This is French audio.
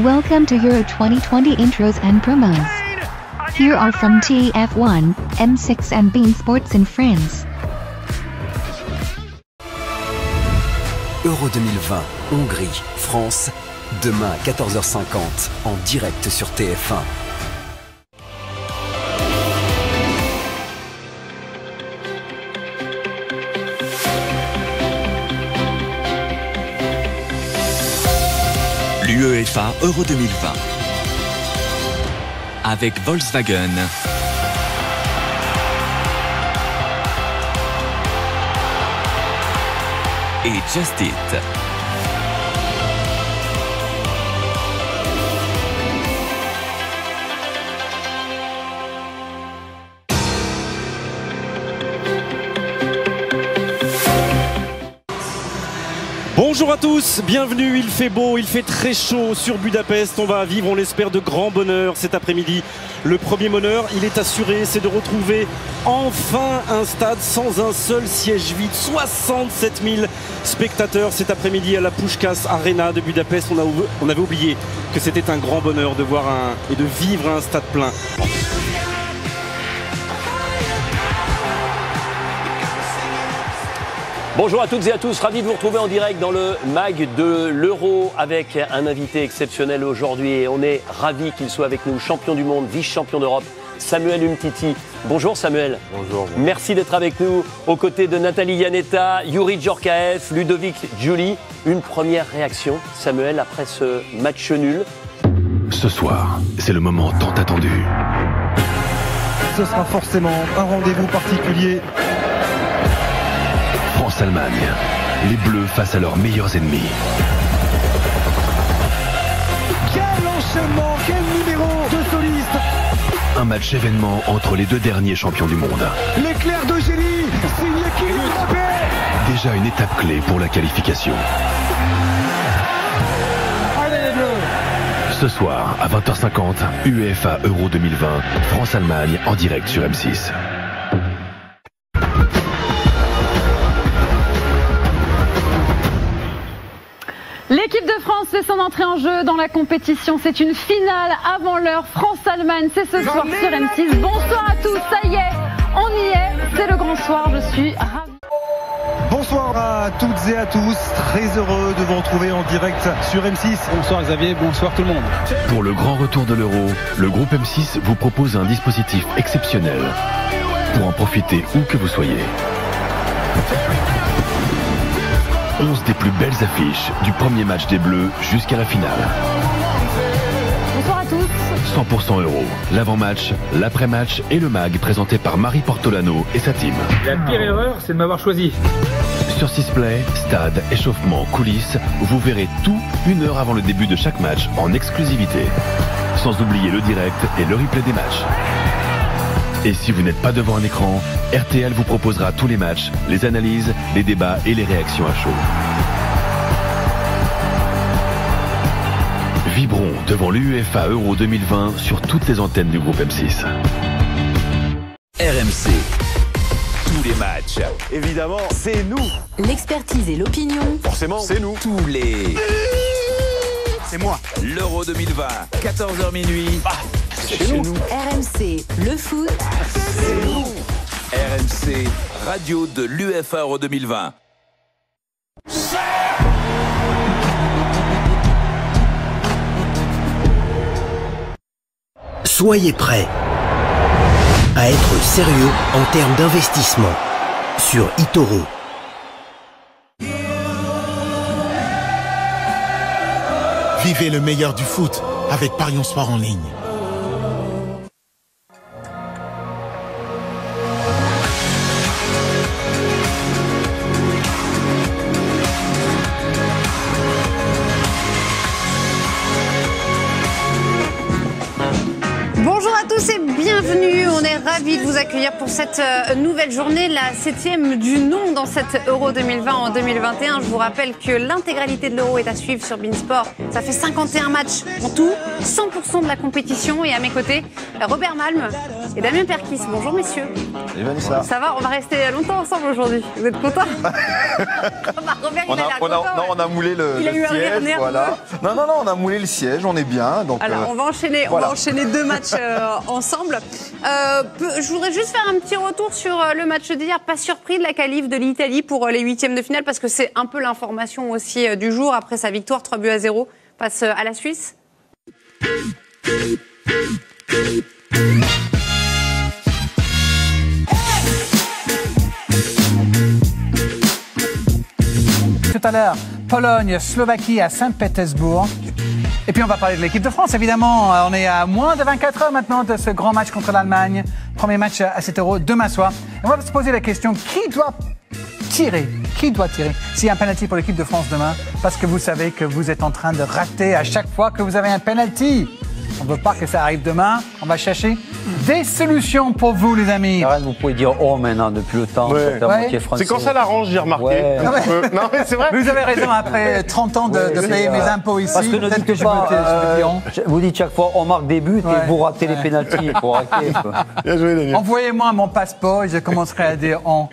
Welcome to Euro 2020 intros and promos. Here are from TF1, M6 and Bein Sports in France. Euro 2020, Hongrie, France, demain à 14h50, en direct sur TF1. L'UEFA Euro 2020 avec Volkswagen et Just Eat. Bonjour à tous, bienvenue, il fait beau, il fait très chaud sur Budapest. On va vivre, on l'espère, de grands bonheurs cet après-midi. Le premier bonheur, il est assuré, c'est de retrouver enfin un stade sans un seul siège vide. 67 000 spectateurs cet après-midi à la Puskás Arena de Budapest. On avait oublié que c'était un grand bonheur de voir et de vivre un stade plein. Bonjour à toutes et à tous, ravi de vous retrouver en direct dans le MAG de l'Euro avec un invité exceptionnel aujourd'hui et on est ravi qu'il soit avec nous, champion du monde, vice-champion d'Europe, Samuel Umtiti. Bonjour Samuel. Bonjour. Merci d'être avec nous aux côtés de Nathalie Yanetta, Youri Djorkaeff, Ludovic Giuli. Une première réaction, Samuel, après ce match nul. Ce soir, c'est le moment tant attendu. Ce sera forcément un rendez-vous particulier. France-Allemagne, les Bleus face à leurs meilleurs ennemis. Quel enchaînement, quel numéro de soliste. Un match événement entre les deux derniers champions du monde. L'éclair de génie, signé Kylian Mbappé. Déjà une étape clé pour la qualification. Allez les Bleus. Ce soir, à 20h50, UEFA Euro 2020, France-Allemagne en direct sur M6. L'équipe de France fait son entrée en jeu dans la compétition. C'est une finale avant l'heure. France-Allemagne, c'est ce soir sur M6. Bonsoir à tous, ça y est, on y est. C'est le grand soir, je suis ravie. Bonsoir à toutes et à tous, très heureux de vous retrouver en direct sur M6. Bonsoir Xavier, bonsoir tout le monde. Pour le grand retour de l'Euro, le groupe M6 vous propose un dispositif exceptionnel pour en profiter où que vous soyez. 11 des plus belles affiches du premier match des Bleus jusqu'à la finale. Bonsoir à tous. 100% Euro, l'avant-match, l'après-match et le MAG présenté par Marie Portolano et sa team. La pire erreur, c'est de m'avoir choisi. Sur 6play, stade, échauffement, coulisses, vous verrez tout 1 heure avant le début de chaque match en exclusivité. Sans oublier le direct et le replay des matchs. Et si vous n'êtes pas devant un écran, RTL vous proposera tous les matchs, les analyses, les débats et les réactions à chaud. Vibrons devant l'UEFA Euro 2020 sur toutes les antennes du groupe M6. RMC. Tous les matchs. Évidemment, c'est nous. L'expertise et l'opinion. Forcément, c'est nous. Tous les... C'est moi. L'Euro 2020, 14h minuit. C'est chez nous. RMC, le foot. C'est nous. RMC, radio de l'UEFA Euro 2020. Soyez prêts à être sérieux en termes d'investissement sur eToro. Vivez le meilleur du foot avec Parions Sport en ligne. Bonjour à tous et bienvenue, on est ravis de vous accueillir pour cette nouvelle journée, la 7e du nom dans cette Euro 2020 en 2021. Je vous rappelle que l'intégralité de l'Euro est à suivre sur Bein Sport. Ça fait 51 matchs en tout, 100% de la compétition et à mes côtés, Robert Malm et Damien Perkis. Bonjour messieurs. Salut Vanessa. Ça va, on va rester longtemps ensemble aujourd'hui. Vous êtes contents? Robert, il a l'air content. Non, on a moulé le Il a eu un rire siège. nerveux. Voilà. Non, on a moulé le siège, on est bien. Donc, alors, on va enchaîner 2 matchs ensemble. Je voudrais juste faire un petit retour sur le match d'hier. Pas surpris de la qualif de l'Italie pour les 8e de finale, parce que c'est un peu l'information aussi du jour après sa victoire 3-0 face à la Suisse. Tout à l'heure, Pologne, Slovaquie à Saint-Pétersbourg. Et puis on va parler de l'équipe de France, évidemment. On est à moins de 24 heures maintenant de ce grand match contre l'Allemagne. Premier match à cet Euro demain soir. Et on va se poser la question, qui doit tirer? Qui doit tirer s'il y a un penalty pour l'équipe de France demain? Parce que vous savez que vous êtes en train de rater à chaque fois que vous avez un penalty. On ne veut pas que ça arrive demain. On va chercher des solutions pour vous, les amis. Arrête, vous pouvez dire oh maintenant depuis le temps. Ouais. C'est quand ça l'arrange, j'ai remarqué. Ouais. Non, mais c'est vrai. Vous avez raison, après 30 ans de payer mes impôts ici. Parce que ne dites pas, vous dites chaque fois on marque des buts et vous ratez les pénaltys. Bien joué, Daniel. Envoyez-moi mon passeport et je commencerai à dire on.